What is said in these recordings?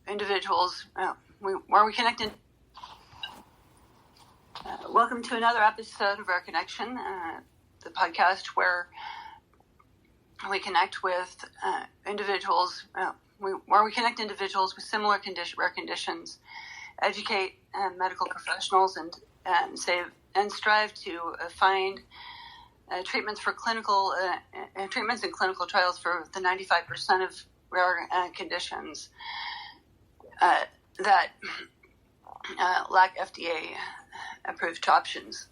individuals, where we connect in. Welcome to another episode of Our Connection, the podcast where we connect with individuals, where we connect individuals with similar rare conditions, educate medical professionals, and strive to find treatments and clinical trials for the 95% of rare conditions that lack FDA-approved options.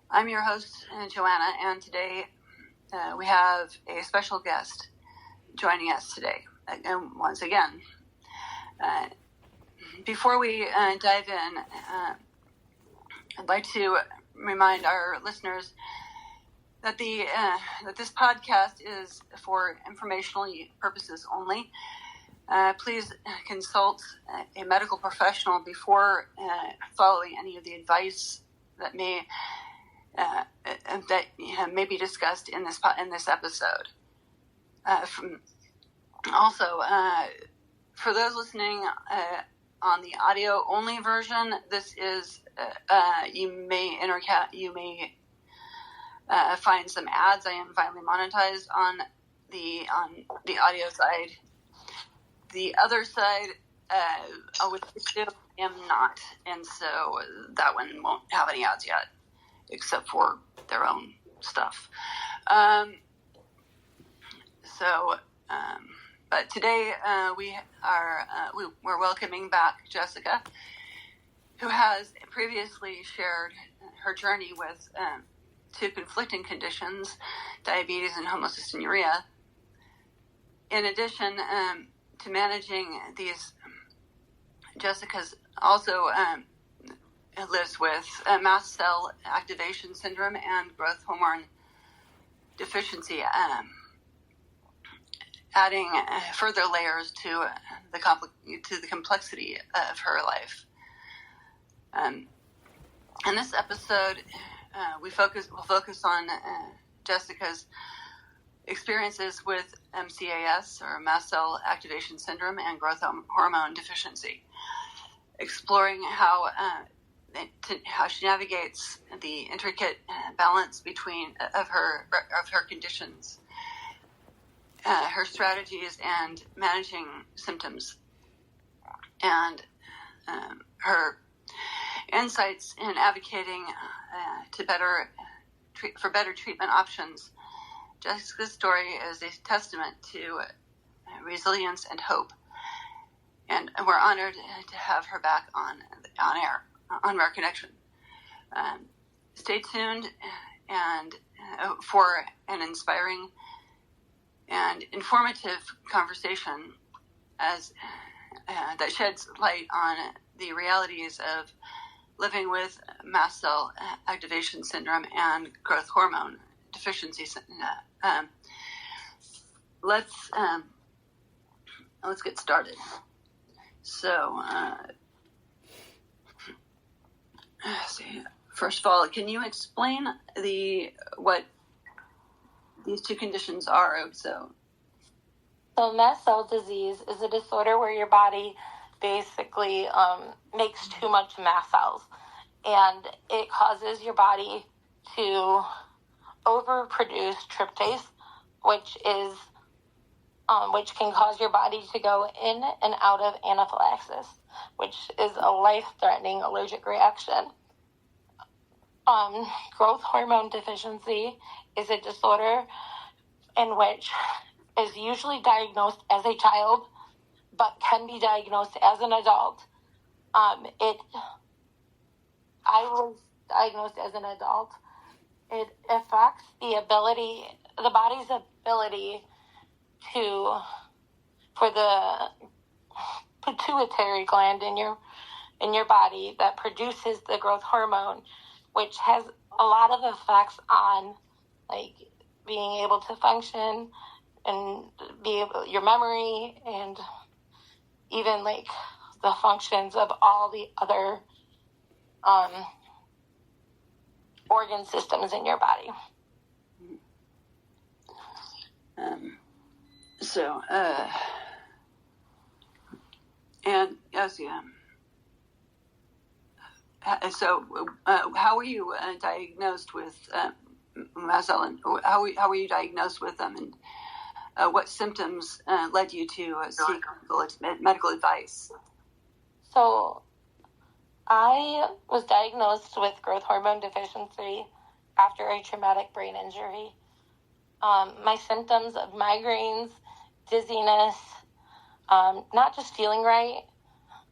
I'm your host, Joanna, and today we have a special guest joining us today. And once again, before we dive in, I'd like to remind our listeners that that this podcast is for informational purposes only. Please consult a medical professional before following any of the advice that may be discussed in this episode. For those listening on the audio only version, this is you may find some ads. I am finally monetized on the audio side. The other side, with YouTube, I am not, and so that one won't have any ads yet, except for their own stuff. But today we're welcoming back Jessica, who has previously shared her journey with two conflicting conditions, diabetes and homocystinuria. In addition to managing these, Jessica's also lives with mast cell activation syndrome and growth hormone deficiency, adding further layers to the complexity of her life. In this episode, we'll focus on Jessica's experiences with MCAS, or mast cell activation syndrome, and growth hormone deficiency, exploring how she navigates the intricate balance of her conditions, her strategies, and managing symptoms, and her insights in advocating for better treatment options. Jessica's story is a testament to resilience and hope, and we're honored to have her back on air on Rare Connection. Stay tuned for an inspiring and informative conversation that sheds light on the realities of living with mast cell activation syndrome and growth hormone deficiency. Let's get started. So, first of all, can you explain what these two conditions are? So mast cell disease is a disorder where your body basically makes too much mast cells, and it causes your body to overproduce tryptase, which can cause your body to go in and out of anaphylaxis, which is a life-threatening allergic reaction. Growth hormone deficiency is a disorder in which is usually diagnosed as a child, but can be diagnosed as an adult. I was diagnosed as an adult. It affects the body's ability for the pituitary gland in your body that produces the growth hormone, which has a lot of effects on being able to function and your memory, and even the functions of all the other organ systems in your body. And yes, yeah. So, how were you diagnosed with mast cell, and how were you diagnosed with them, and what symptoms led you to seek medical advice? So, I was diagnosed with growth hormone deficiency after a traumatic brain injury. My symptoms of migraines, dizziness, not just feeling right.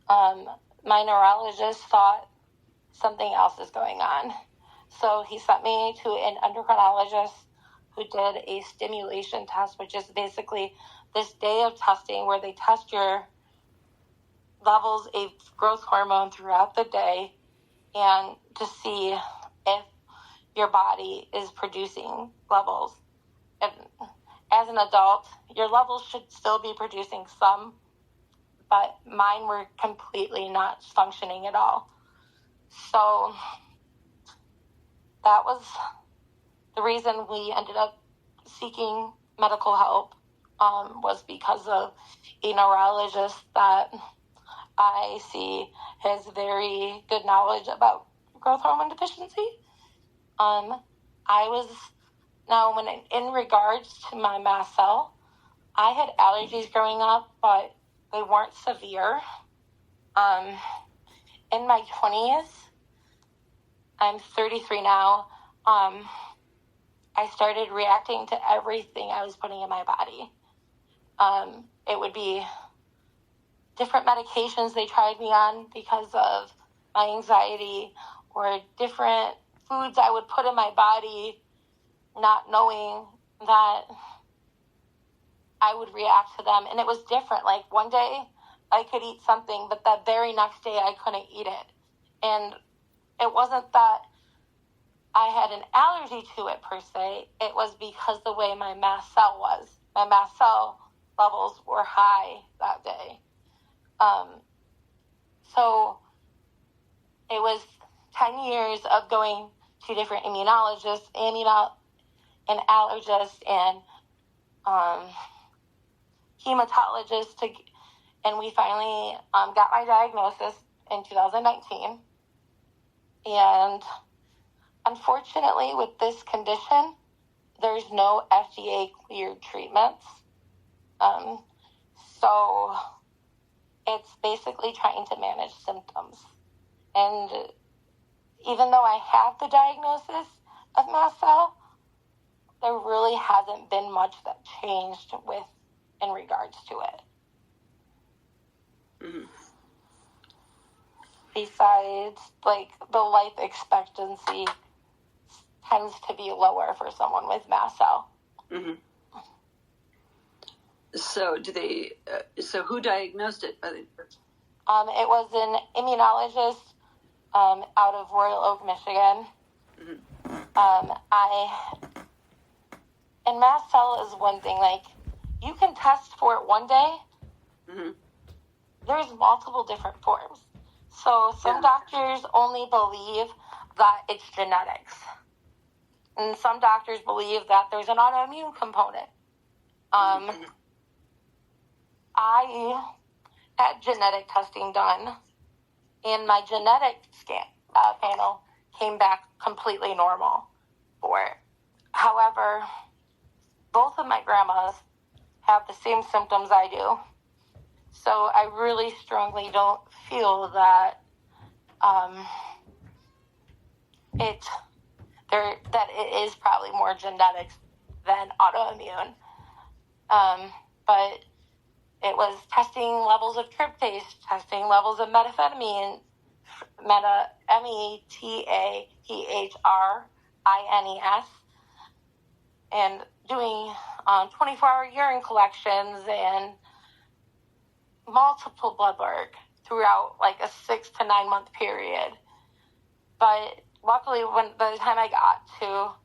My neurologist thought something else is going on. So he sent me to an endocrinologist who did a stimulation test, which is basically this day of testing where they test your levels of growth hormone throughout the day and to see if your body is producing levels. And as an adult, your levels should still be producing some, but mine were completely not functioning at all. So that was the reason we ended up seeking medical help, was because of a neurologist that I see has very good knowledge about growth hormone deficiency. In regards to my mast cell, I had allergies growing up, but they weren't severe. In my 20s, I'm 33 now, I started reacting to everything I was putting in my body. It would be different medications they tried me on because of my anxiety, or different foods I would put in my body, not knowing that I would react to them. And it was different. Like one day I could eat something, but that very next day I couldn't eat it. And it wasn't that I had an allergy to it per se. It was because the way my mast cell was. My mast cell levels were high that day. So it was 10 years of going to different immunologists, and allergists, and hematologists, and we finally got my diagnosis in 2019. And unfortunately, with this condition, there's no FDA cleared treatments. So it's basically trying to manage symptoms. And even though I have the diagnosis of mast cell, there really hasn't been much that changed in regards to it. Mm-hmm. Besides, the life expectancy tends to be lower for someone with mast cell. Mm-hmm. So so who diagnosed it? It was an immunologist out of Royal Oak, Michigan. Mm-hmm. And mast cell is one thing, you can test for it one day. Mm-hmm. There's multiple different forms. So some doctors only believe that it's genetics. And some doctors believe that there's an autoimmune component. I had genetic testing done, and my genetic panel came back completely normal for it. However, both of my grandmas have the same symptoms I do. So I really strongly don't feel that that it is probably more genetics than autoimmune. But it was testing levels of tryptase, testing levels of methamphetamine, METAPHRINES, and doing 24-hour urine collections and multiple blood work throughout a 6 to 9 month period. But luckily, by the time I got to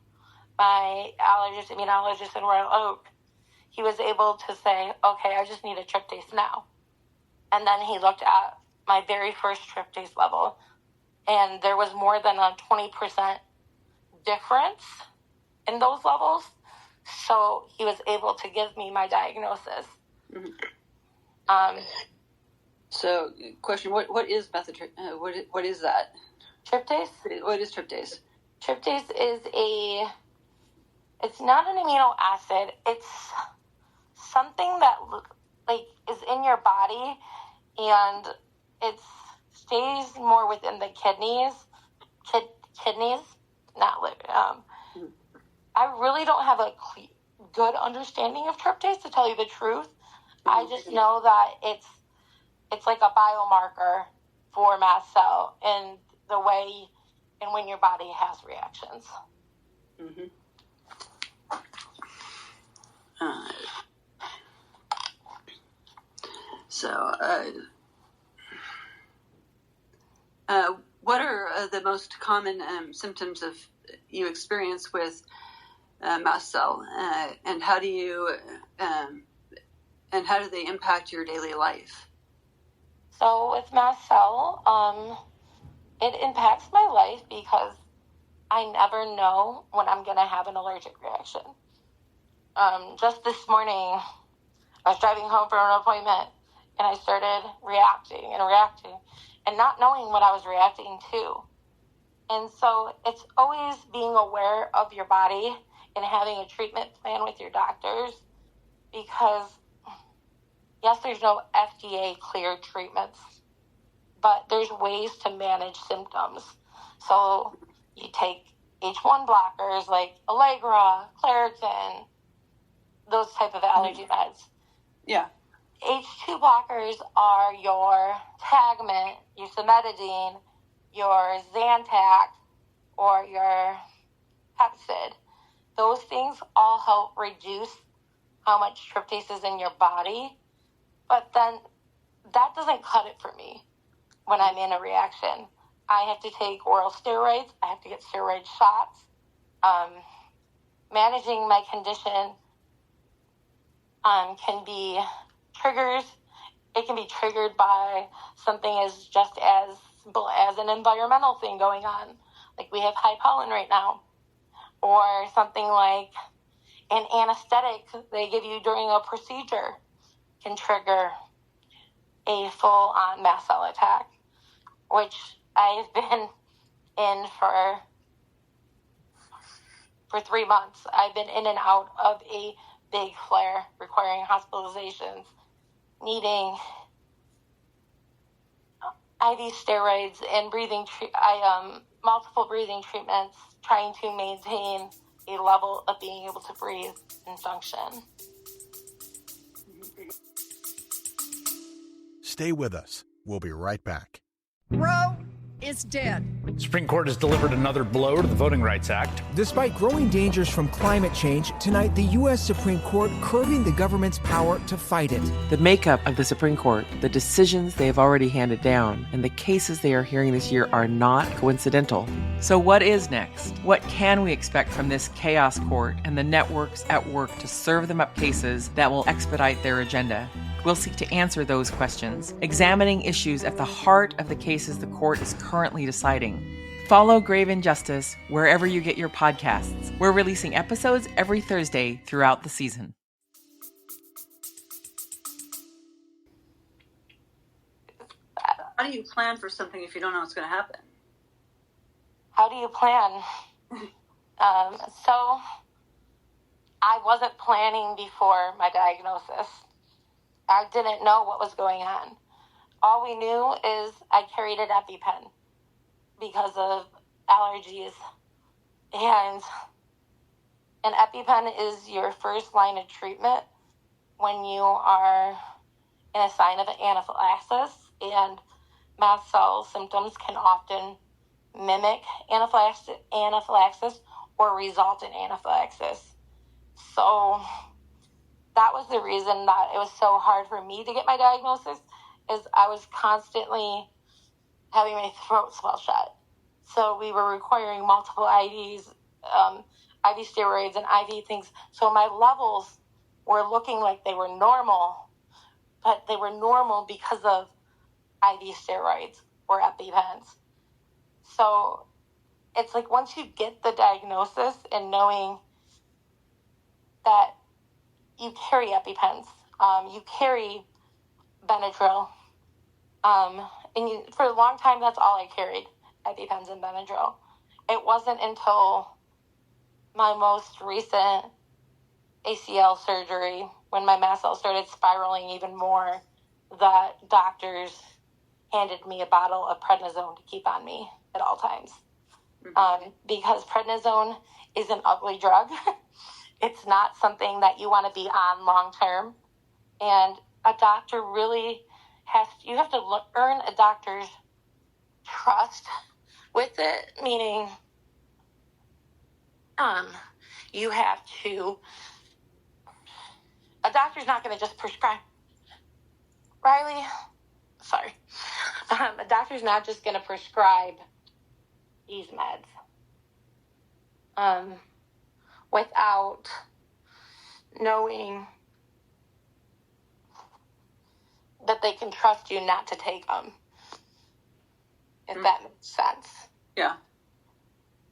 my immunologist in Royal Oak, he was able to say, okay, I just need a tryptase now. And then he looked at my very first tryptase level, and there was more than a 20% difference in those levels. So he was able to give me my diagnosis. Mm-hmm. So, question: What is what is that? Tryptase? What is tryptase? Tryptase is it's not an amino acid. It's something that is in your body, and it stays more within the kidneys, not liver. I really don't have a good understanding of tryptase, to tell you the truth. I just know that it's like a biomarker for mast cell and the way and when your body has reactions. Mm-hmm. What are the most common symptoms of you experience with mast cell, and how do they impact your daily life? So with mast cell, it impacts my life because I never know when I'm going to have an allergic reaction. Just this morning, I was driving home from an appointment, and I started reacting and not knowing what I was reacting to. And so it's always being aware of your body and having a treatment plan with your doctors, because yes, there's no FDA cleared treatments, but there's ways to manage symptoms. So you take H1 blockers like Allegra, Claritin, those type of allergy meds. Yeah. H2 blockers are your Tagment, your Cimetidine, your Zantac, or your Pepcid. Those things all help reduce how much tryptase is in your body, but then that doesn't cut it for me when I'm in a reaction. I have to take oral steroids. I have to get steroid shots. Managing my condition can be triggers. It can be triggered by something as simple as an environmental thing going on. Like we have high pollen right now. Or something like an anesthetic they give you during a procedure can trigger a full-on mast cell attack, which I've been in for 3 months. I've been in and out of a big flare requiring hospitalizations, needing IV steroids and multiple breathing treatments, trying to maintain a level of being able to breathe and function. Stay with us. We'll be right back. Roe is dead. Supreme Court has delivered another blow to the Voting Rights Act. Despite growing dangers from climate change, tonight the U.S. Supreme Court curbing the government's power to fight it. The makeup of the Supreme Court, the decisions they have already handed down, and the cases they are hearing this year are not coincidental. So what is next? What can we expect from this chaos court and the networks at work to serve them up cases that will expedite their agenda? We'll seek to answer those questions, examining issues at the heart of the cases the court is currently deciding. Follow Grave Injustice wherever you get your podcasts. We're releasing episodes every Thursday throughout the season. How do you plan for something if you don't know what's going to happen? How do you plan? So I wasn't planning before my diagnosis. I didn't know what was going on. All we knew is I carried an EpiPen because of allergies. And an EpiPen is your first line of treatment when you are in a sign of an anaphylaxis, and mast cell symptoms can often mimic anaphylaxis or result in anaphylaxis. So that was the reason that it was so hard for me to get my diagnosis, is I was constantly having my throat swell shut. So we were requiring multiple IVs, IV steroids and IV things. So my levels were looking like they were normal, but they were normal because of IV steroids or EpiPens. So it's like once you get the diagnosis and knowing that you carry EpiPens, you carry Benadryl, For a long time, that's all I carried, EpiPens and Benadryl. It wasn't until my most recent ACL surgery, when my mast cell started spiraling even more, that doctors handed me a bottle of prednisone to keep on me at all times. Because prednisone is an ugly drug. It's not something that you want to be on long term. And a doctor really you have to earn a doctor's trust with it, meaning you have to, a doctor's not going to just prescribe, Riley, sorry, a doctor's not just going to prescribe these meds without knowing that they can trust you not to take them, if that makes sense. Yeah.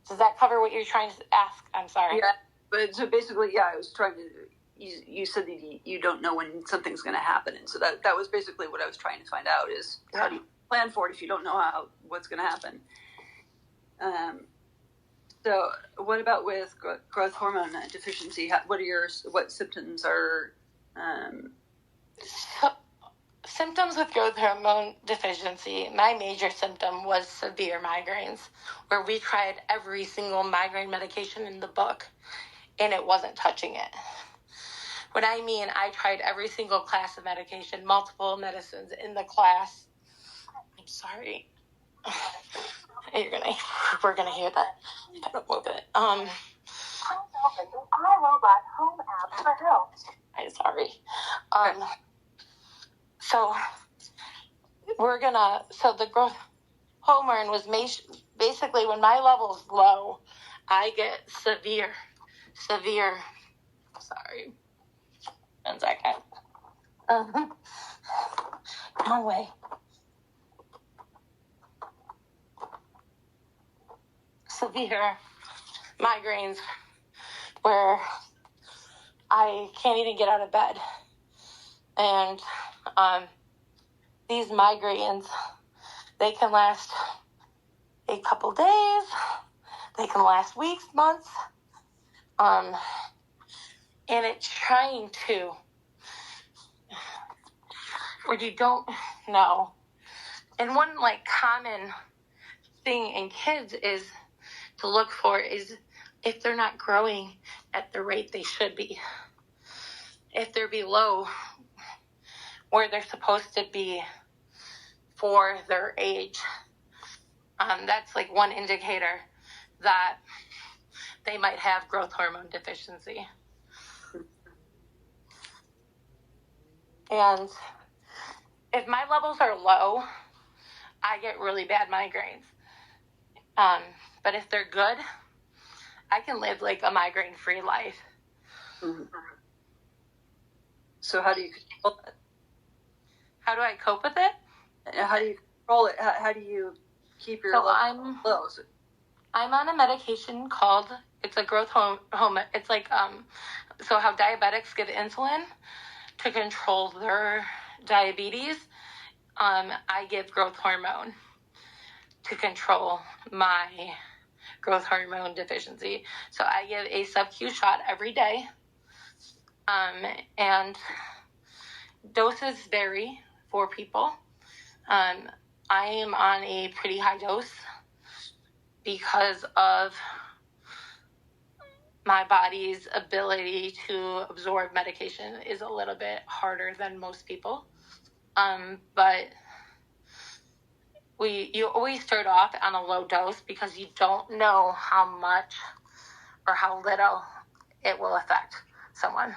Does that cover what you're trying to ask? I'm sorry. Yeah, but so basically, yeah, I was trying to, you said that you don't know when something's going to happen, and so that was basically what I was trying to find out is how do you plan for it if you don't know what's going to happen. So what about with growth hormone deficiency? What symptoms are... Symptoms with growth hormone deficiency, my major symptom was severe migraines, where we tried every single migraine medication in the book, and it wasn't touching it. What I mean, I tried every single class of medication, multiple medicines in the class. I'm sorry. We're gonna hear that. I don't move it. I'm sorry. So the growth hormone was basically when my level's low, I get severe, sorry, 1 second. Wrong way. Severe migraines where I can't even get out of bed. And these migraines, they can last a couple days, they can last weeks, months, and it's trying to, where you don't know. And one common thing in kids is to look for is if they're not growing at the rate they should be, if they're below where they're supposed to be for their age. That's one indicator that they might have growth hormone deficiency. And if my levels are low, I get really bad migraines. But if they're good, I can live a migraine-free life. Mm-hmm. So how do you control that? How do I cope with it? How do you control it? How do you keep your level low? I'm on a medication called, it's a growth hormone. It's so how diabetics give insulin to control their diabetes, I give growth hormone to control my growth hormone deficiency. So I give a sub-Q shot every day, and doses vary for people. I am on a pretty high dose because of my body's ability to absorb medication is a little bit harder than most people. But you always start off on a low dose because you don't know how much or how little it will affect someone.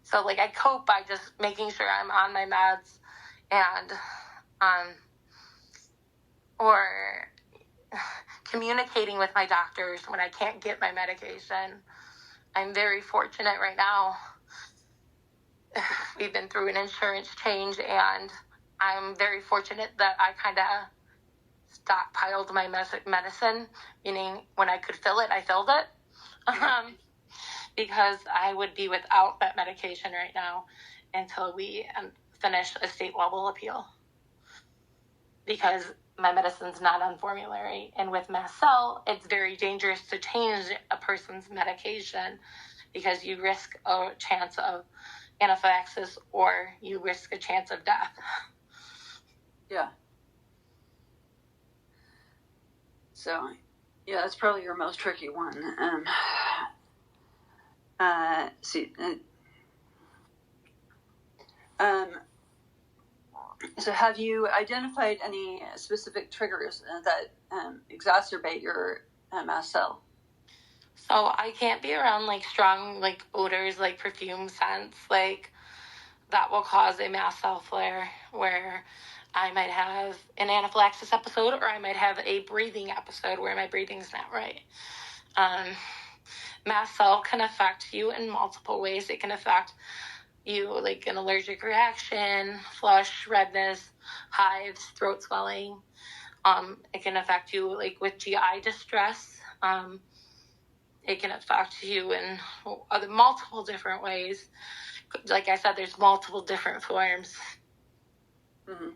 So I cope by just making sure I'm on my meds and or communicating with my doctors when I can't get my medication. I'm very fortunate right now. We've been through an insurance change, and I'm very fortunate that I kind of stockpiled my medicine, meaning when I could fill it, I filled it. because I would be without that medication right now until we finish a state-level appeal. Because my medicine's not on formulary. And with mast cell, it's very dangerous to change a person's medication because you risk a chance of anaphylaxis or you risk a chance of death. Yeah. So, yeah, that's probably your most tricky one. So have you identified any specific triggers that exacerbate your mast cell? So I can't be around like strong like odors, like perfume scents, like that will cause a mast cell flare where I might have an anaphylaxis episode or I might have a breathing episode where my breathing's not right. Mast cell can affect you in multiple ways. It can affect you like an allergic reaction, flush, redness, hives, throat swelling. It can affect you like with GI distress. It can affect you in other multiple different ways. Like I said, there's multiple different forms. Mm-hmm.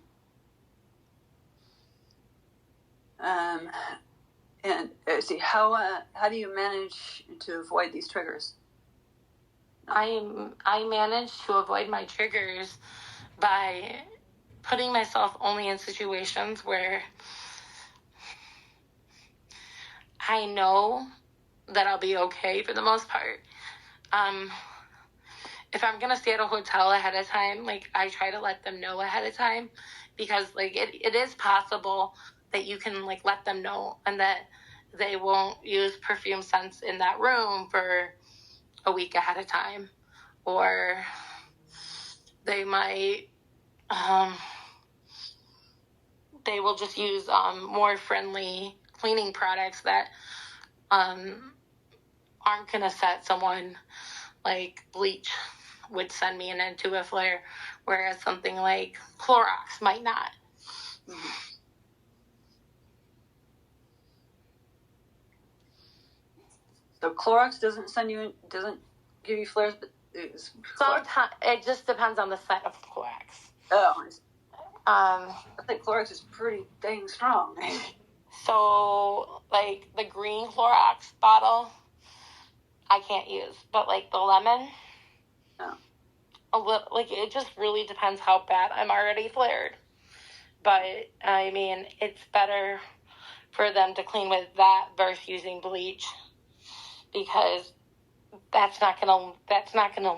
And see, how do you manage to avoid these triggers? I manage to avoid my triggers by putting myself only in situations where I know that I'll be okay for the most part. If I'm going to stay at a hotel ahead of time, like I try to let them know ahead of time because like it is possible that you can like let them know and that they won't use perfume scents in that room for a week ahead of time, or they might, they will just use more friendly cleaning products that aren't going to set someone like bleach would send me into a flare, whereas something like Clorox might not. So Clorox doesn't give you flares, but sometimes it just depends on the scent of Clorox. Oh, I think Clorox is pretty dang strong. So like the green Clorox bottle, I can't use, but like the lemon, like it just really depends how bad I'm already flared. But I mean, it's better for them to clean with that versus using bleach, because that's not gonna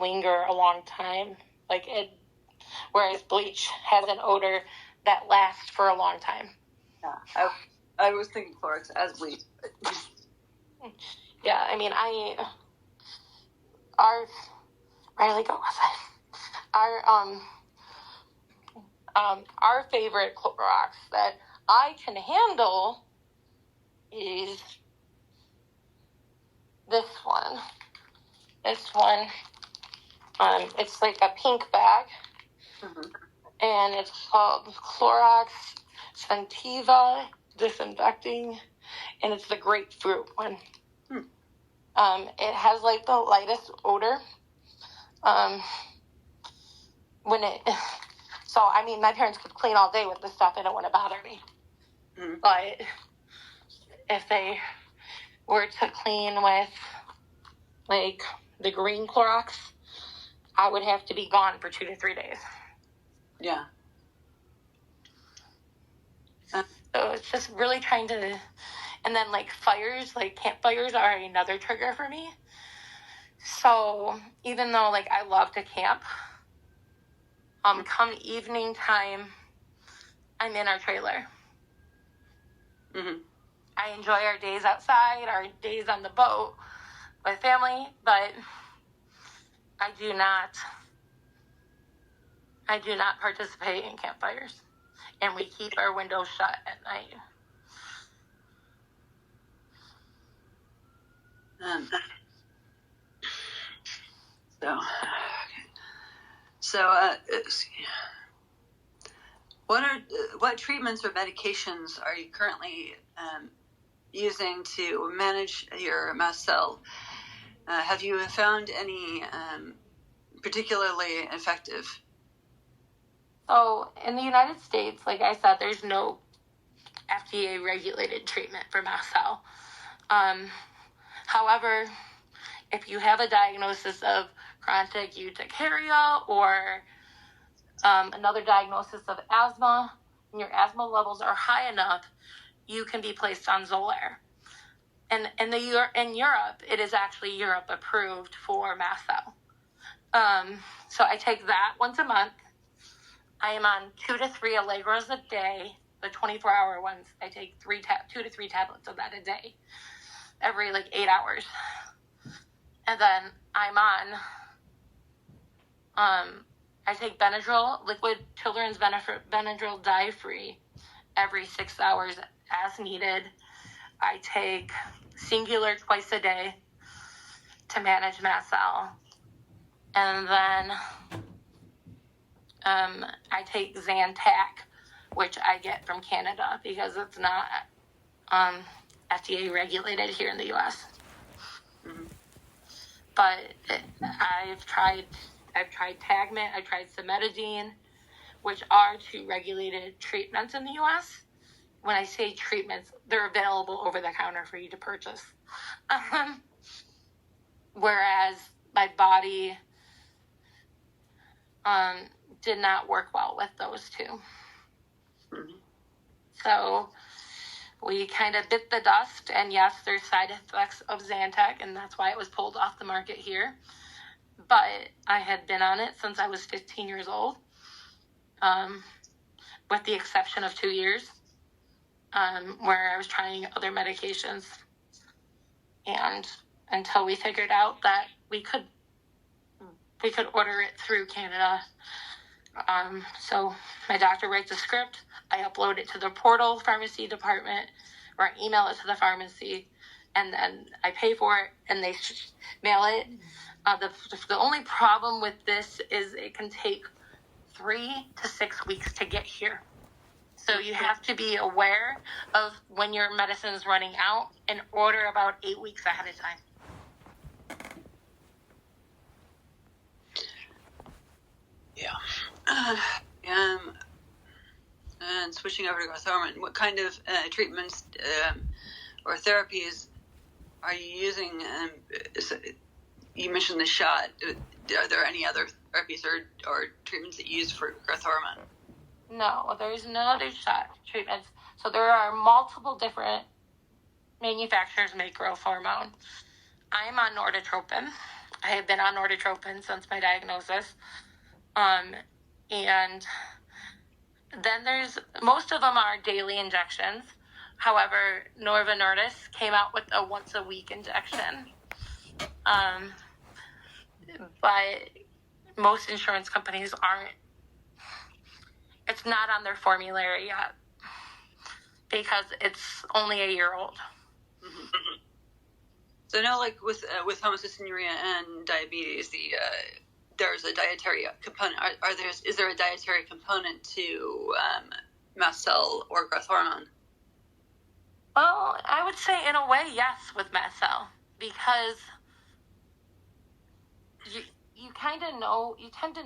linger a long time. Like it, whereas bleach has an odor that lasts for a long time. Yeah, I was thinking Clorox as bleach. Yeah, I mean, our favorite Clorox that I can handle is this one. It's like a pink bag, and it's called Clorox Scentiva Disinfecting, and it's the grapefruit one. It has like the lightest odor. So I mean, my parents could clean all day with this stuff and it wouldn't bother me. But if they were to clean with like the green Clorox, I would have to be gone for 2 to 3 days. Yeah. So it's just really trying to, and then like fires, like campfires are another trigger for me. So even though like I love to camp, come evening time, I'm in our trailer. I enjoy our days outside, our days on the boat with family, but I do not participate in campfires, and we keep our windows shut at night. What treatments or medications are you currently using to manage your mast cell Have you found any particularly effective? So in the United States, like I said, there's no FDA regulated treatment for mast cell. However, if you have a diagnosis of chronic urticaria or another diagnosis of asthma, and your asthma levels are high enough, you can be placed on Xolair. And in Europe, it is actually Europe approved for mast cell. So I take that once a month. I am on 2 to 3 Allegros a day. The 24-hour ones, I take 2 to 3 tablets of that a day, every 8 hours. And then I'm on, I take Benadryl, liquid children's Benadryl dye-free, every 6 hours as needed. I take Singular twice a day to manage mast cell. And then I take Zantac, which I get from Canada because it's not FDA regulated here in the U.S. Mm-hmm. But I've tried Tagmint, I've tried Cimetidine, which are 2 regulated treatments in the U.S. When I say treatments, they're available over the counter for you to purchase. Whereas my body did not work well with those 2. Mm-hmm. So we kind of bit the dust, and yes, there's side effects of Zantac, and that's why it was pulled off the market here. But I had been on it since I was 15 years old, with the exception of 2 years, where I was trying other medications. And until we figured out that we could order it through Canada. So my doctor writes a script. I upload it to the portal pharmacy department, or I email it to the pharmacy, and then I pay for it, and they mail it. The only problem with this is it can take 3 to 6 weeks to get here. So you have to be aware of when your medicine is running out and order about 8 weeks ahead of time. Yeah. And switching over to growth hormone, what kind of treatments or therapies are you using? You mentioned the shot. Are there any other therapies or treatments that you use for growth hormone? No, there's no other shot treatments. So there are multiple different manufacturers make growth hormone. I'm on Norditropin. I have been on Norditropin since my diagnosis. And then most of them are daily injections. However, Novo Nordisk came out with a once a week injection. But most insurance companies it's not on their formulary yet because it's only a year old. Mm-hmm. So I know, with homocystinuria and diabetes, there's a dietary component. Is there a dietary component to mast cell or growth hormone? Well, I would say in a way, yes, with mast cell, because you kind of know, you tend to,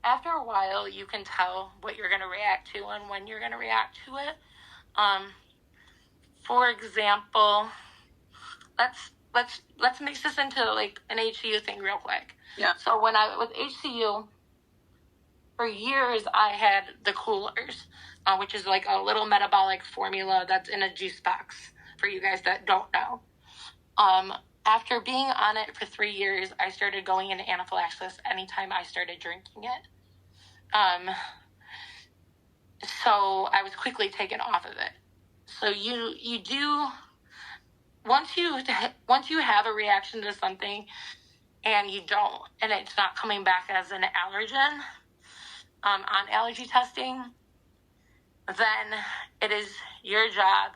after a while, you can tell what you're going to react to and when you're going to react to it. For example, let's mix this into an HCU thing real quick. Yeah. So when I was HCU, for years I had the coolers, which is a little metabolic formula that's in a juice box for you guys that don't know. After being on it for 3 years, I started going into anaphylaxis anytime I started drinking it. So I was quickly taken off of it. So you do, once you have a reaction to something and it's not coming back as an allergen on allergy testing, then it is your job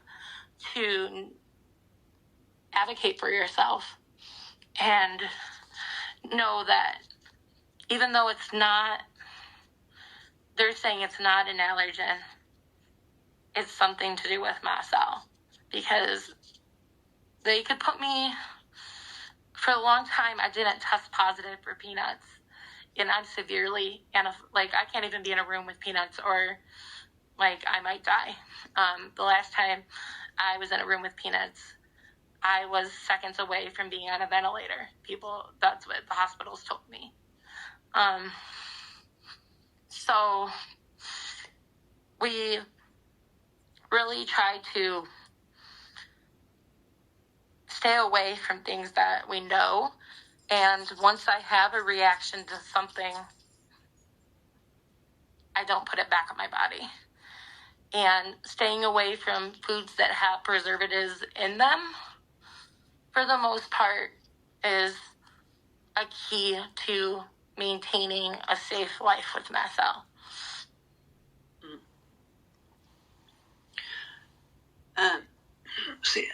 to advocate for yourself and know that even though they're saying it's not an allergen, it's something to do with mast cell, because they could put me for a long time, I didn't test positive for peanuts. And I'm severely, I can't even be in a room with peanuts or, I might die. The last time I was in a room with peanuts, I was seconds away from being on a ventilator. That's what the hospitals told me. So we really try to stay away from things that we know. And once I have a reaction to something, I don't put it back on my body. And staying away from foods that have preservatives in them, for the most part, is a key to maintaining a safe life with mast cell. See.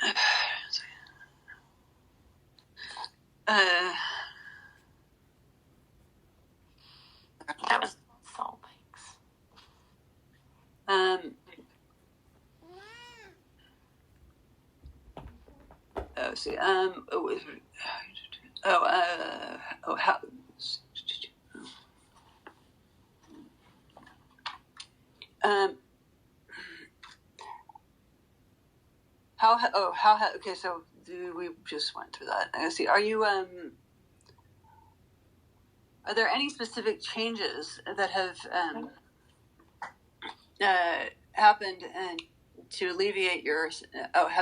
That was so thanks. See. Okay, so we just went through that. I see. Are you, are there any specific changes that have happened to alleviate your, that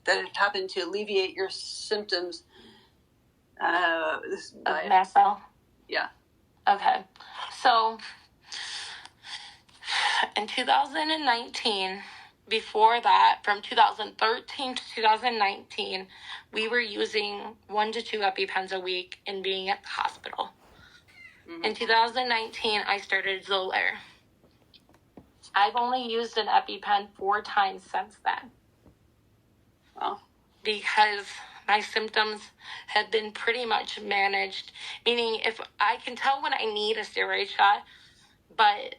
have happened to alleviate your symptoms? Mast cell? Yeah. Okay. So, in 2019, before that, from 2013 to 2019, we were using 1 to 2 EpiPens a week and being at the hospital. Mm-hmm. In 2019, I started Xolair. I've only used an EpiPen 4 times since then. Wow. Because my symptoms have been pretty much managed, meaning if I can tell when I need a steroid shot, but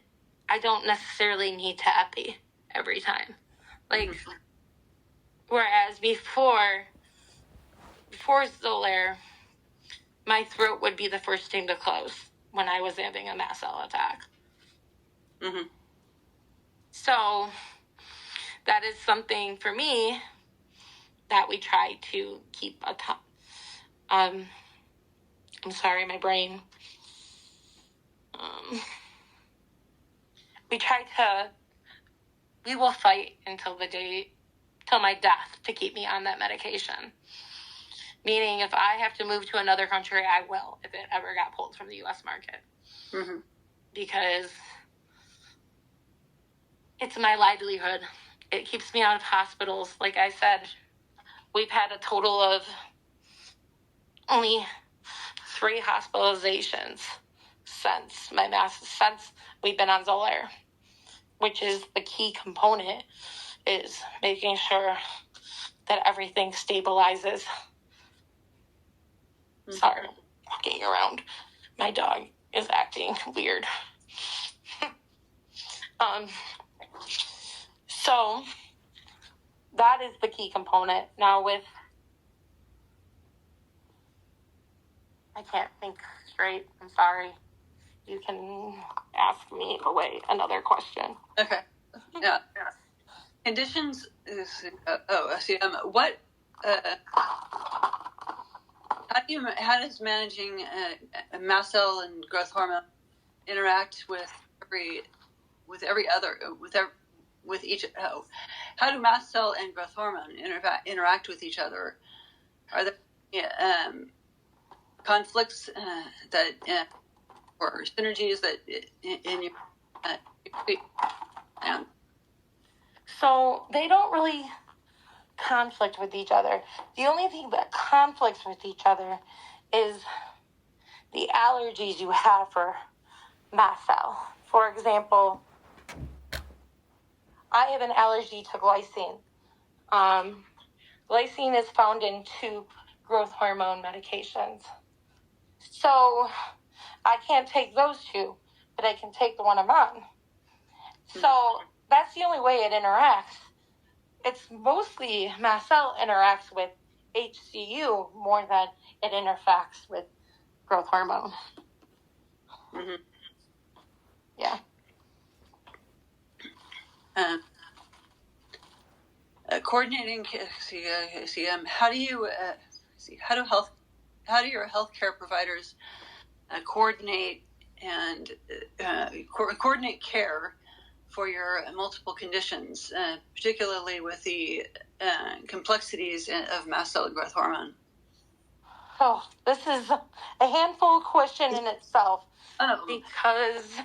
I don't necessarily need to epi every time. Whereas before Xolair, my throat would be the first thing to close when I was having a mast cell attack. Mm-hmm. So that is something for me that we try to keep I'm sorry, my brain. We will fight until my death to keep me on that medication. Meaning if I have to move to another country, I will, if it ever got pulled from the U.S. market. Mm-hmm. Because it's my livelihood. It keeps me out of hospitals. Like I said, we've had a total of only 3 hospitalizations since we've been on Xolair, which is the key component, is making sure that everything stabilizes. Mm-hmm. Sorry, walking around. My dog is acting weird. So that is the key component. Now I can't think straight. I'm sorry. You can ask me another question. Okay. Yeah. Conditions. I see. What? How does managing mast cell and growth hormone interact with each? How do mast cell and growth hormone interact with each other? Are there conflicts or synergies that in your? So they don't really conflict with each other. The only thing that conflicts with each other is the allergies you have for mast cell. For example, I have an allergy to glycine. Glycine is found in 2 growth hormone medications. So I can't take those 2, but I can take the one I'm on. So that's the only way it interacts. It's mostly mast cell interacts with HCU more than it interacts with growth hormone. Mm-hmm. Yeah. Coordinating. How do you how do your healthcare providers coordinate and coordinate care for your multiple conditions, particularly with the complexities of mast cell growth hormone? Oh, this is a handful question in itself, because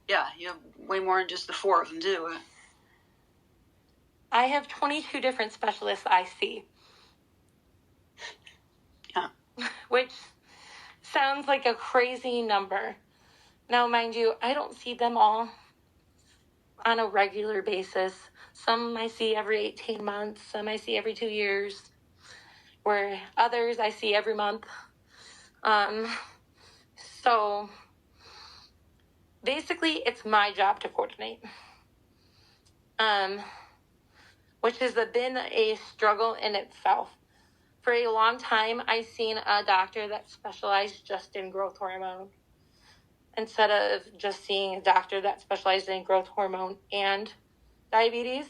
yeah, you have way more than just the four of them do. I have 22 different specialists I see. Yeah. Which sounds like a crazy number. Now, mind you, I don't see them all on a regular basis. Some I see every 18 months, some I see every 2 years, where others I see every month. So basically, it's my job to coordinate. Which has been a struggle in itself. For a long time, I seen a doctor that specialized just in growth hormone, instead of just seeing a doctor that specialized in growth hormone and diabetes.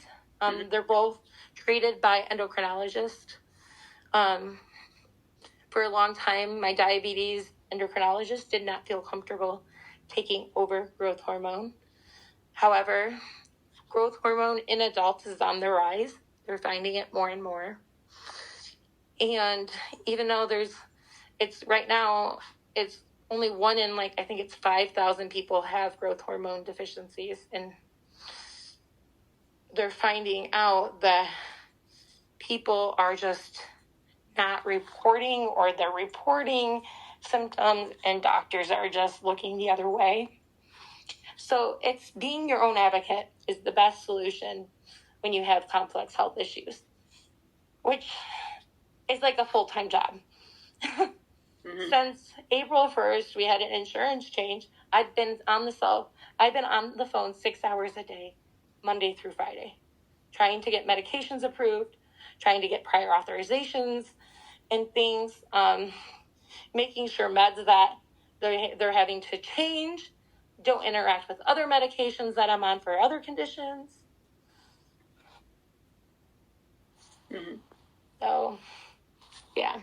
They're both treated by endocrinologists. For a long time, my diabetes endocrinologist did not feel comfortable taking over growth hormone. However, growth hormone in adults is on the rise. They're finding it more and more. And even though it's right now, it's only 1 in, I think it's 5,000 people have growth hormone deficiencies. And they're finding out that people are just not reporting, or they're reporting symptoms and doctors are just looking the other way. So it's being your own advocate is the best solution when you have complex health issues, which is like a full-time job. Mm-hmm. Since April 1st, we had an insurance change. I've been on the phone 6 hours a day, Monday through Friday, trying to get medications approved, trying to get prior authorizations and things, making sure meds that they're having to change don't interact with other medications that I'm on for other conditions. Mm-hmm. So, yeah.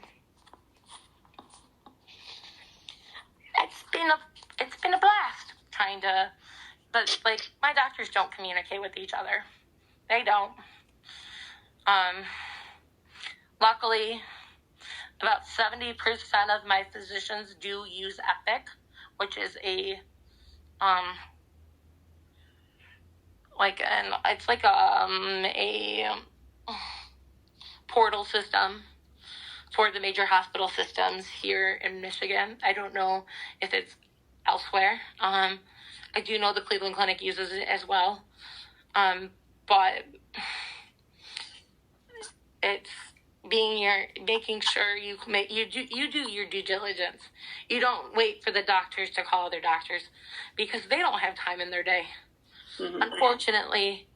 It's been a blast trying to, but my doctors don't communicate with each other. They don't. Luckily, about 70% of my physicians do use Epic, which is a portal system for the major hospital systems here in Michigan. I don't know if it's elsewhere. I do know the Cleveland Clinic uses it as well. But it's making sure you do your due diligence. You don't wait for the doctors to call other doctors, because they don't have time in their day. Mm-hmm. Unfortunately,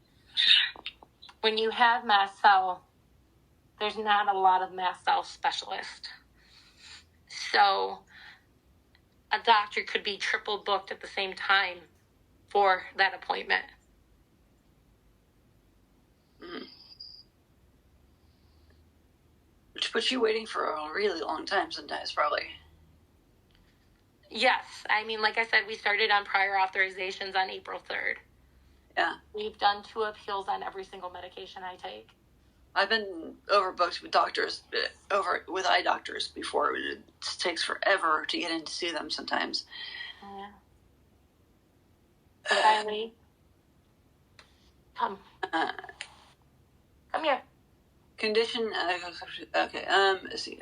when you have mast cell, there's not a lot of mast cell specialists. So a doctor could be triple booked at the same time for that appointment. Mm-hmm. Which puts you waiting for a really long time sometimes, probably. Yes. I mean, like I said, we started on prior authorizations on April 3rd. Yeah. We've done 2 appeals on every single medication I take. I've been overbooked with doctors, with eye doctors before. It takes forever to get in to see them sometimes. Yeah. Finally. Come here. Condition. Okay. Let's see.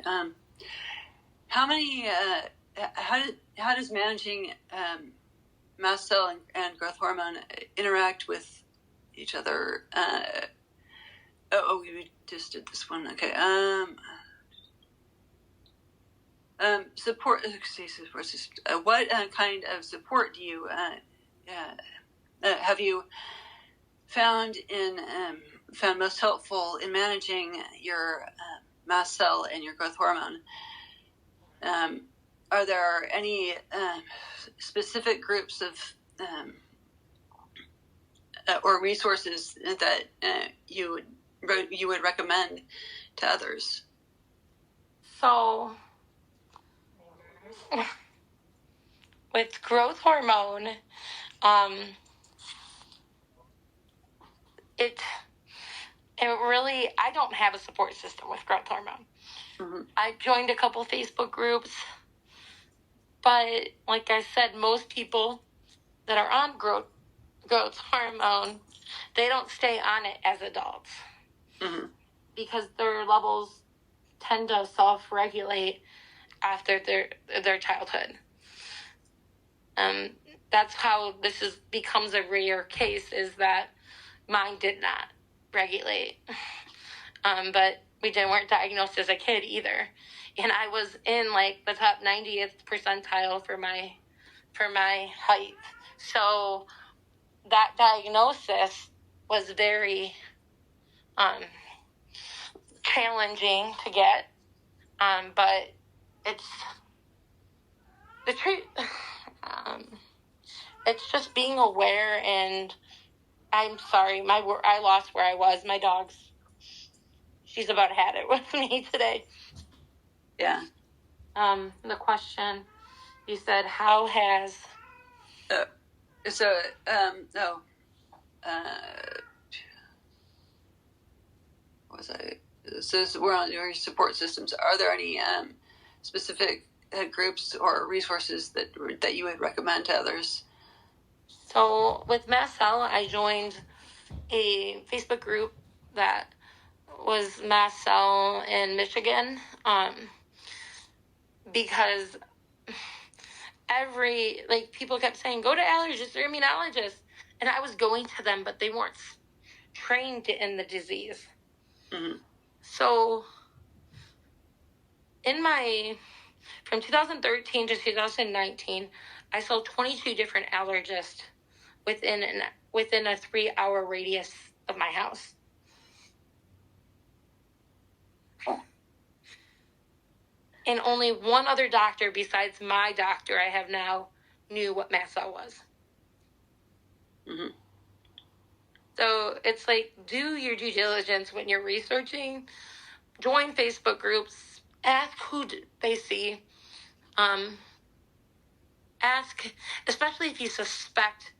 How many? How does managing mast cell and growth hormone interact with each other? We just did this one. Okay. Support. What kind of support do you have you found most helpful in managing your mast cell and your growth hormone. Are there any specific groups of or resources that you would recommend to others? So, with growth hormone, it really, I don't have a support system with growth hormone. Mm-hmm. I joined a couple Facebook groups, but like I said, most people that are on growth hormone, they don't stay on it as adults. Mm-hmm. Because their levels tend to self-regulate after their childhood. That's how this becomes a rare case, is that mine did not regulate. But we weren't diagnosed as a kid either. And I was in like the top 90th percentile for my height. So that diagnosis was very challenging to get. But it's the truth. It's just being aware, and I'm sorry, I lost where I was. My dog's, she's about had it with me today. Yeah. The question, you said, how has... So we're on your support systems. Are there any specific groups or resources that you would recommend to others? So with Mast Cell, I joined a Facebook group that was Mast Cell in Michigan, because people kept saying, go to allergists or immunologists, and I was going to them, but they weren't trained in the disease. Mm-hmm. So from 2013 to 2019, I saw 22 different allergists within a 3-hour radius of my house. And only one other doctor besides my doctor I have now knew what mast cell was. Mm-hmm. So it's like, do your due diligence when you're researching. Join Facebook groups. Ask who they see. Ask, especially if you suspect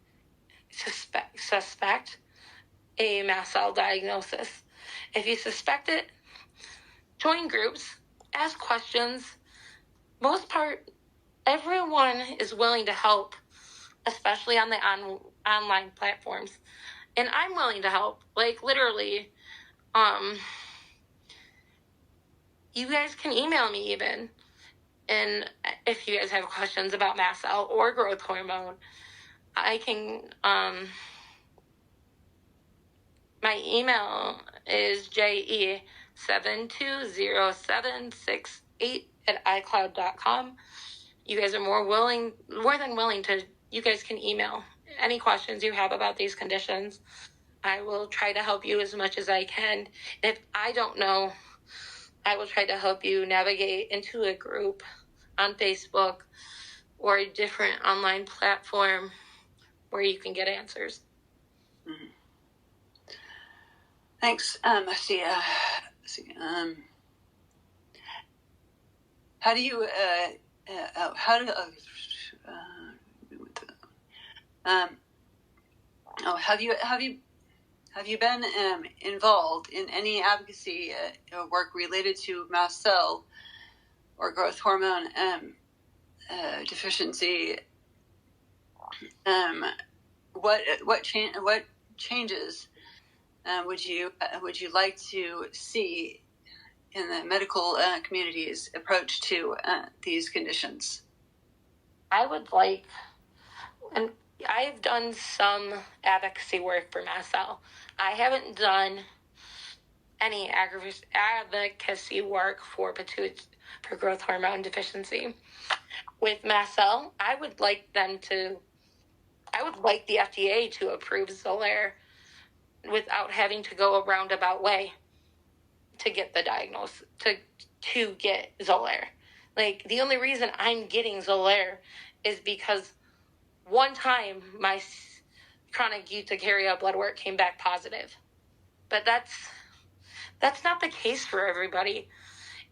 a mast cell diagnosis. If you suspect it, join groups. Ask questions. Most part, everyone is willing to help, especially on the online platforms. And I'm willing to help. Like, literally, you guys can email me even. And if you guys have questions about mast cell or growth hormone, I can, my email is je7207688@icloud.com. You guys are more than willing to, you guys can email any questions you have about these conditions. I will try to help you as much as I can. If I don't know, I will try to help you navigate into a group on Facebook or a different online platform where you can get answers. Mm-hmm. Thanks. How do you have you been involved in any advocacy work related to mast cell or growth hormone deficiency? What changes would you like to see in the medical community's approach to these conditions? I would like, and I've done some advocacy work for mast cell. I haven't done any advocacy work for growth hormone deficiency. With mast cell, I would like the FDA to approve Xolair without having to go a roundabout way to get the diagnosis, to get Xolair. Like, the only reason I'm getting Xolair is because one time my chronic urticaria blood work came back positive. But that's not the case for everybody.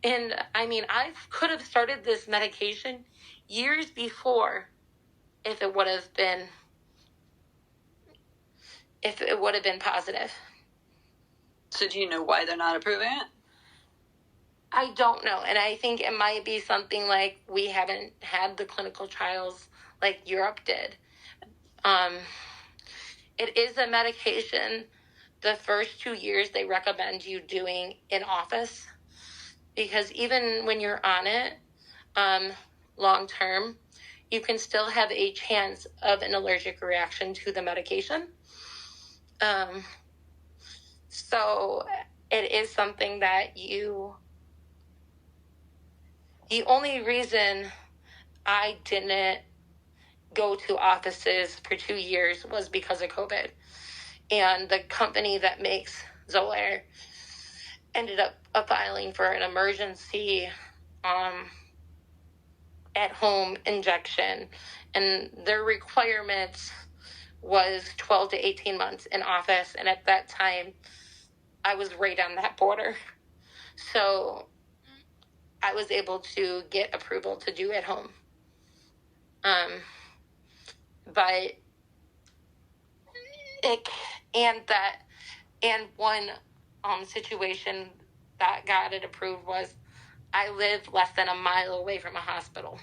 And I mean, I could have started this medication years before if it would have been positive. So do you know why they're not approving it? I don't know. And I think it might be something like we haven't had the clinical trials like Europe did. It is a medication. The first 2 years they recommend you doing in office, because even when you're on it long term, you can still have a chance of an allergic reaction to the medication. So it is something that the only reason I didn't go to offices for 2 years was because of COVID. And the company that makes Xolair ended up filing for an emergency at-home injection. And their requirements was 12 to 18 months in office. And at that time, I was right on that border. So I was able to get approval to do at home. But one situation that got it approved was I live less than a mile away from a hospital.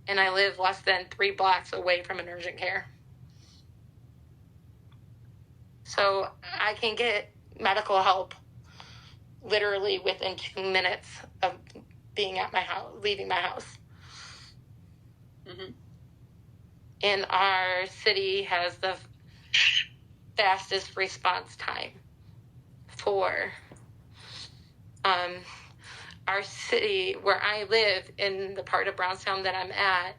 And I live less than 3 blocks away from an urgent care. So I can get medical help literally within 2 minutes of being at my house, leaving my house. Mm-hmm. And our city has the fastest response time for our city where I live, in the part of Brownstown that I'm at.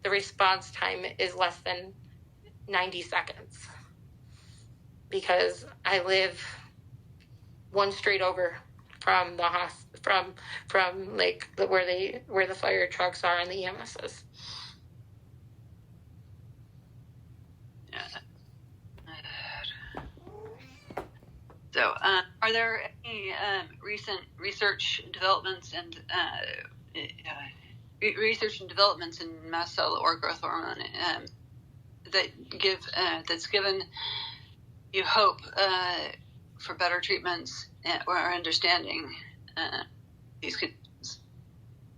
The response time is less than 90 seconds because I live one street over from the from like where the fire trucks are and the EMSs. So, are there any recent research developments in mast cell or growth hormone that's given you hope for better treatments or understanding these conditions?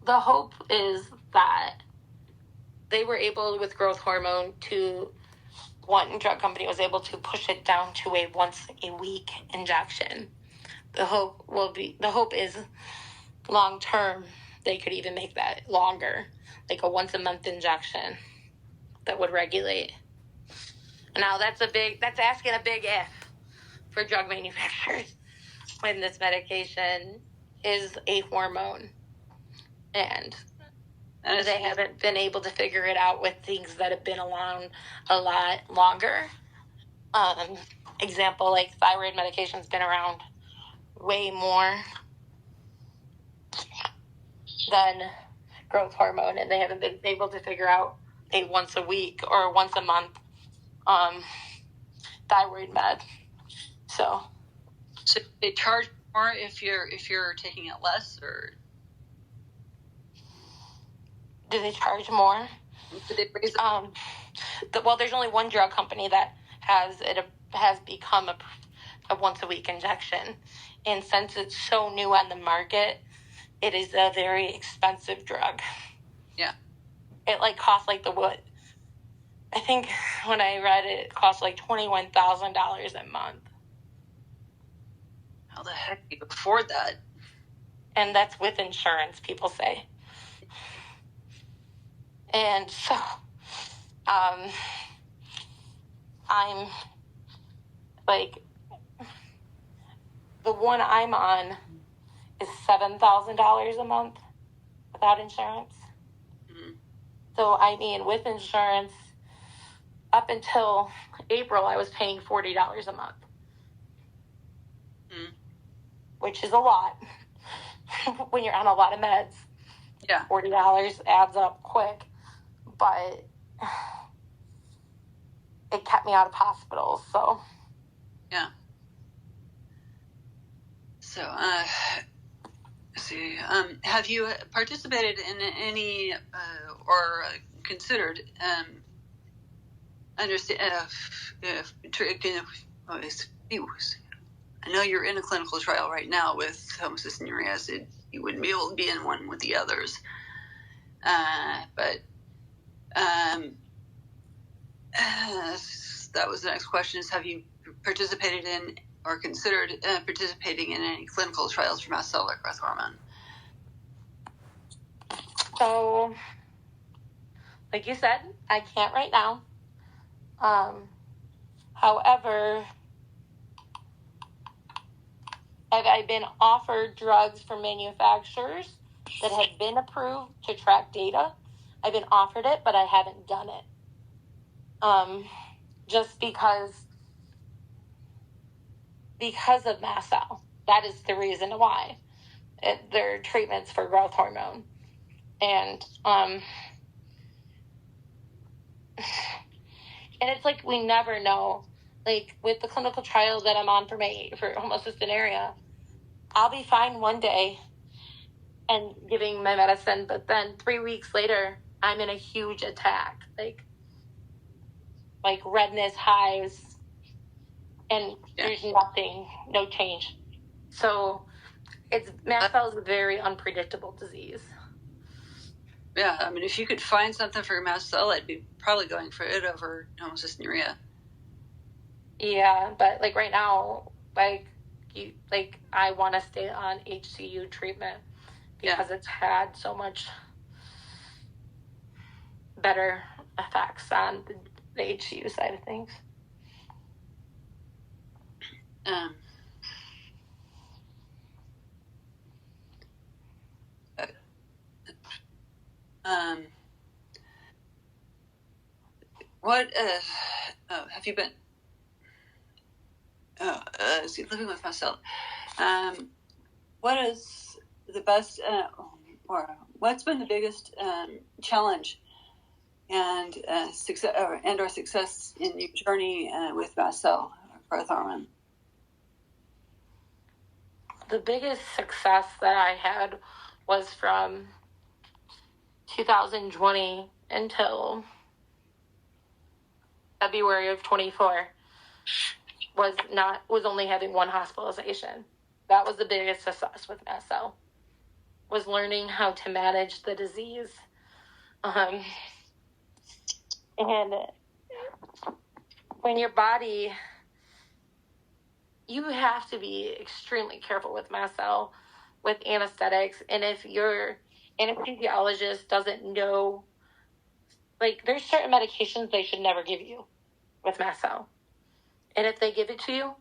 The hope is that they were able, with growth hormone, one drug company was able to push it down to a once-a-week injection. The hope is long term they could even make that longer, like a once-a-month injection that would regulate. Now that's asking a big if for drug manufacturers when this medication is a hormone and they haven't been able to figure it out with things that have been around a lot longer. Example, like thyroid medication's been around way more than growth hormone, and they haven't been able to figure out a once a week or once a month thyroid med. So they charge more if you're taking it less, or do they charge more? Do they raise it? Well, there's only one drug company that has become a once a week injection, and since it's so new on the market, it is a very expensive drug. Yeah, it costs I think when I read it, it costs like $21,000 a month. How the heck do you afford that? And that's with insurance, people say. And so, I'm like, the one I'm on is $7,000 a month without insurance. Mm-hmm. So, I mean, with insurance, up until April, I was paying $40 a month. Mm-hmm. which is a lot when you're on a lot of meds. Yeah. $40 adds up quick, but it kept me out of hospitals, so. Yeah. So, let's see. Have you participated in any or considered I know you're in a clinical trial right now with homocystinuria, so you wouldn't be able to be in one with the others. But that was the next question, is have you participated in or considered participating in any clinical trials for mast cell or growth hormone? So, like you said, I can't right now. However, have I been offered drugs from manufacturers that have been approved to track data? I've been offered it, but I haven't done it. Just because of mast cell. That is the reason why. They're treatments for growth hormone. And it's like we never know. Like with the clinical trial that I'm on for homocystinuria, I'll be fine one day and giving my medicine, but then 3 weeks later, I'm in a huge attack, like redness, hives, and there's nothing, no change. So mast cell is a very unpredictable disease. Yeah, I mean, if you could find something for mast cell, I'd be probably going for it over homocystinuria. Yeah, but like right now, I want to stay on HCU treatment because it's had so much better effects on the HCU side of things. What have you been? Living with mast cell. What is the best, or what's been the biggest challenge and success in your journey with mast cell growth hormone? The biggest success that I had was from 2020 until February of 24 was only having one hospitalization. That was the biggest success with mast cell, was learning how to manage the disease. And when your body, you have to be extremely careful with mast cell, with anesthetics. And if your anesthesiologist doesn't know, like there's certain medications they should never give you with mast cell. And if they give it to you,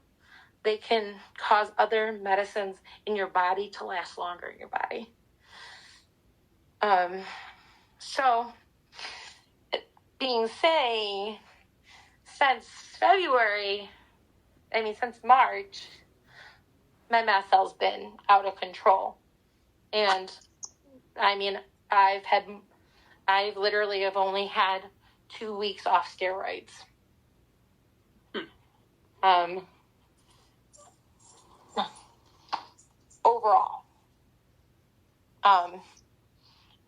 they can cause other medicines in your body to last longer in your body. So, since March, my mast cell's been out of control. And I literally have only had 2 weeks off steroids. Overall.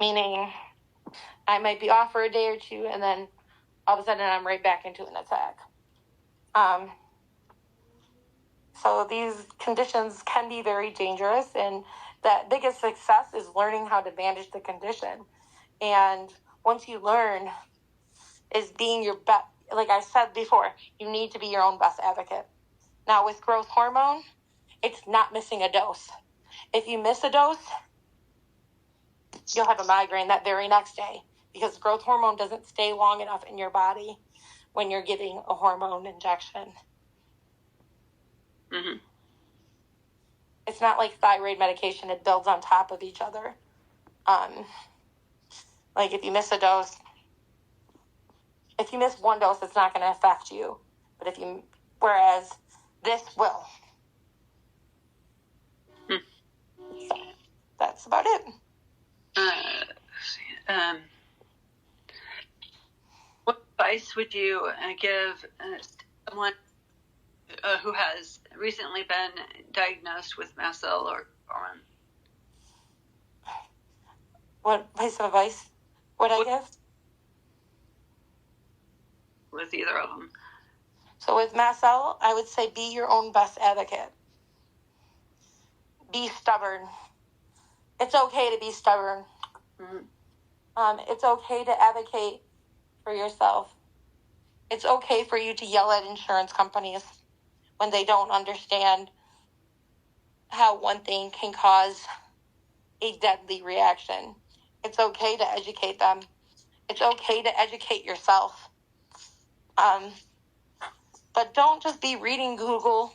Meaning I might be off for a day or two and then all of a sudden I'm right back into an attack. So these conditions can be very dangerous, and the biggest success is learning how to manage the condition. And once you learn, is being your best. Like I said before, you need to be your own best advocate. Now with growth hormone, it's not missing a dose. If you miss a dose, you'll have a migraine that very next day, because growth hormone doesn't stay long enough in your body when you're giving a hormone injection. Mm-hmm. It's not like thyroid medication. It builds on top of each other. Like if you miss a dose, if you miss one dose, it's not going to affect you. But whereas this will. that's about it. What advice would you give someone who has recently been diagnosed with mast cell or hormone? What piece of advice would I give? With either of them. So with mast cell, I would say be your own best advocate. Be stubborn. It's okay to be stubborn. Mm-hmm. It's okay to advocate for yourself. It's okay for you to yell at insurance companies when they don't understand how one thing can cause a deadly reaction. It's okay to educate them. It's okay to educate yourself. But don't just be reading Google.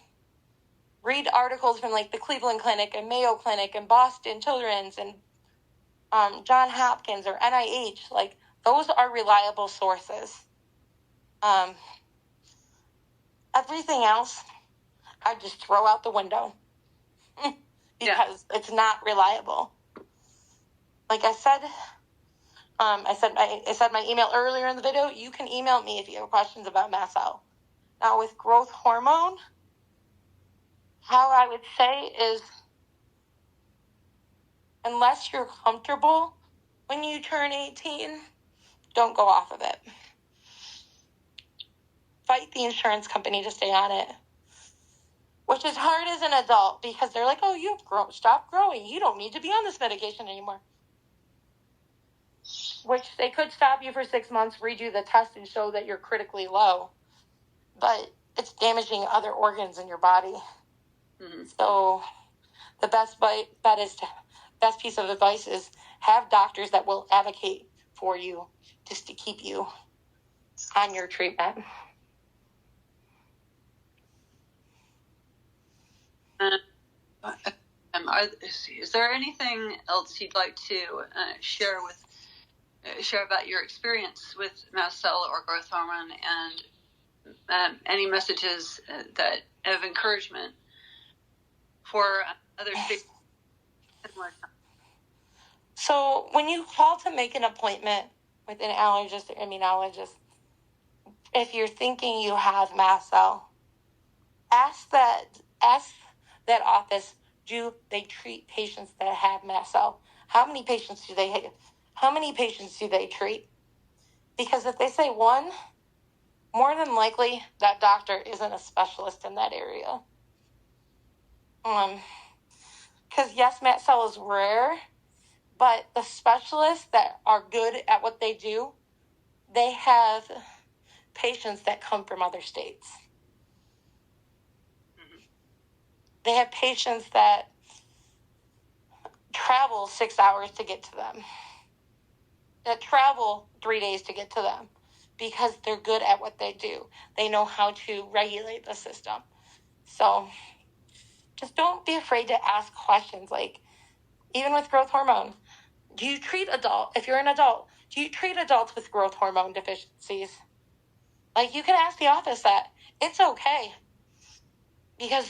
Read articles from like the Cleveland Clinic and Mayo Clinic and Boston Children's and John Hopkins or NIH. Like, those are reliable sources. Everything else, I just throw out the window because it's not reliable. Like I said, I said my email earlier in the video. You can email me if you have questions about mast cell. Now with growth hormone, how I would say is, unless you're comfortable when you turn 18, don't go off of it. Fight the insurance company to stay on it, which is hard as an adult because they're like, oh, you've stopped growing. You don't need to be on this medication anymore. Which they could stop you for 6 months, redo the test, and show that you're critically low. But it's damaging other organs in your body. Mm-hmm. So the best piece of advice is have doctors that will advocate for you just to keep you on your treatment. Is there anything else you'd like to share about your experience with mast cell or growth hormone, and any messages that of encouragement for others? So when you call to make an appointment with an allergist or immunologist, if you're thinking you have mast cell, ask that office, do they treat patients that have mast cell? How many patients do they have? How many patients do they treat? Because if they say one, more than likely that doctor isn't a specialist in that area. Because yes, mast cell is rare, but the specialists that are good at what they do, they have patients that come from other states. They have patients that travel 6 hours to get to them, that travel 3 days to get to them, because they're good at what they do. They know how to regulate the system. So just don't be afraid to ask questions. Like, even with growth hormone, if you're an adult, do you treat adults with growth hormone deficiencies? Like, you can ask the office that. It's okay. Because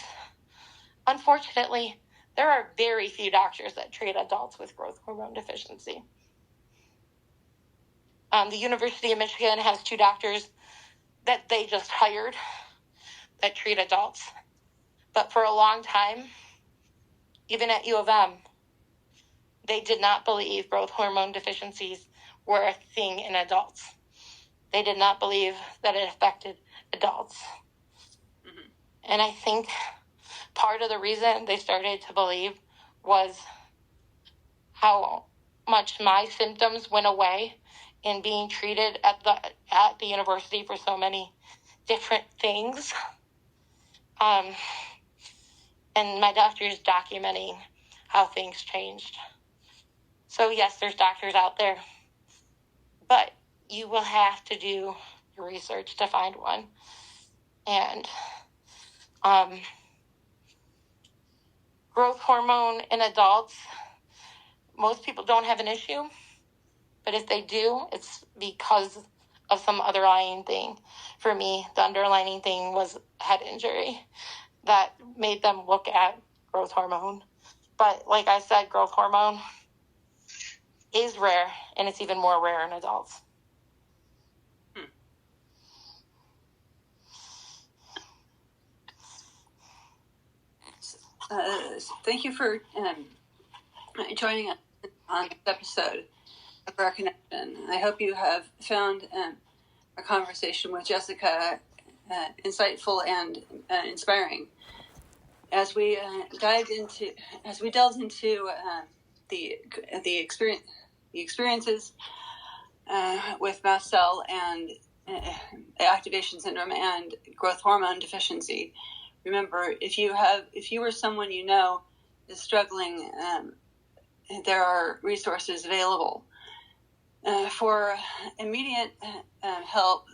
unfortunately, there are very few doctors that treat adults with growth hormone deficiency. The University of Michigan has 2 doctors that they just hired that treat adults. But for a long time, even at U of M, they did not believe growth hormone deficiencies were a thing in adults. They did not believe that it affected adults. Mm-hmm. And I think part of the reason they started to believe was how much my symptoms went away in being treated at the university for so many different things. And my doctor is documenting how things changed. So yes, there's doctors out there, but you will have to do your research to find one. And growth hormone in adults, most people don't have an issue, but if they do, it's because of some underlying thing. For me, the underlying thing was head injury that made them look at growth hormone. But like I said, growth hormone is rare, and it's even more rare in adults. Thank you for joining us on this episode of Our Connection. I hope you have found our conversation with Jessica insightful and inspiring. As we delved into the experiences with mast cell and activation syndrome and growth hormone deficiency. Remember, if you or someone you know is struggling, there are resources available. For immediate help,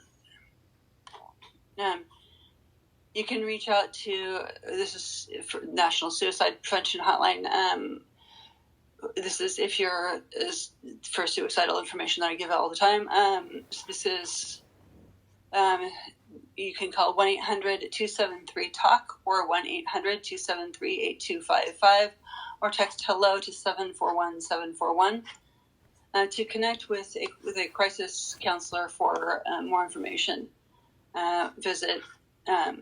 you can reach out to, this is for National Suicide Prevention Hotline. This is for suicidal information that I give out all the time. This is, you can call 1-800-273-TALK or 1-800-273-8255 or text hello to 741-741 to connect with a crisis counselor for more information. Visit the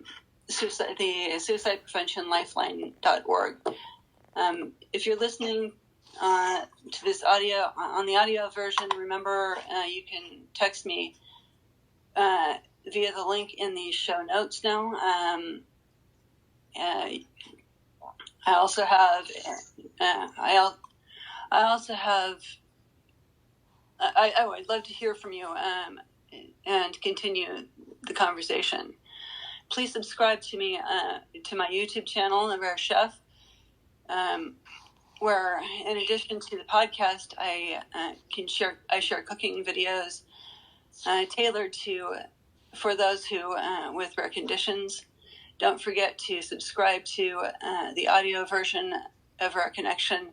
suicidepreventionlifeline.org. If you're listening to this audio on the audio version, remember you can text me via the link in the show notes now. I also have I'd love to hear from you and continue the conversation. Please subscribe to me to my YouTube channel, The Rare Chef, where in addition to the podcast, I share cooking videos tailored for those who with rare conditions. Don't forget to subscribe to the audio version of Our Connection,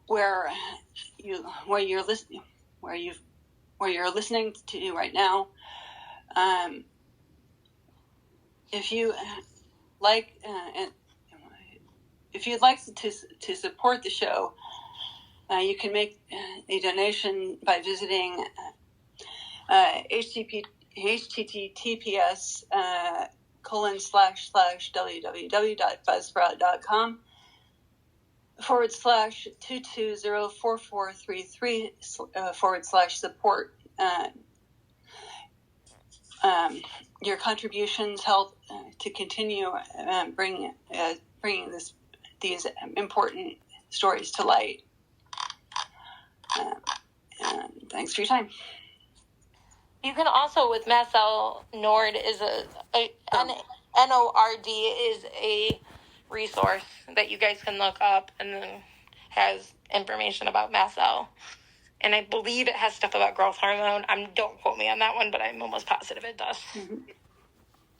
where you're listening to right now. If you'd like to support the show, you can make a donation by visiting https://www.buzzsprout.com/2204433/support. Your contributions help to continue bringing these important stories to light. And thanks for your time. You can also, with mast cell, NORD is NORD is a resource that you guys can look up, and then has information about mast cell. And I believe it has stuff about growth hormone. Don't quote me on that one, but I'm almost positive it does. Mm-hmm.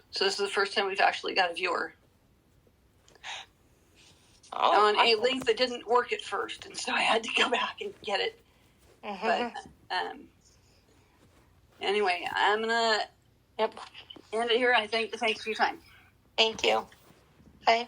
So this is the first time we've actually got a viewer on a link that didn't work at first, and so I had to go back and get it. Mm-hmm. But anyway, I'm gonna end it here. Thanks for your time. Thank you. Bye.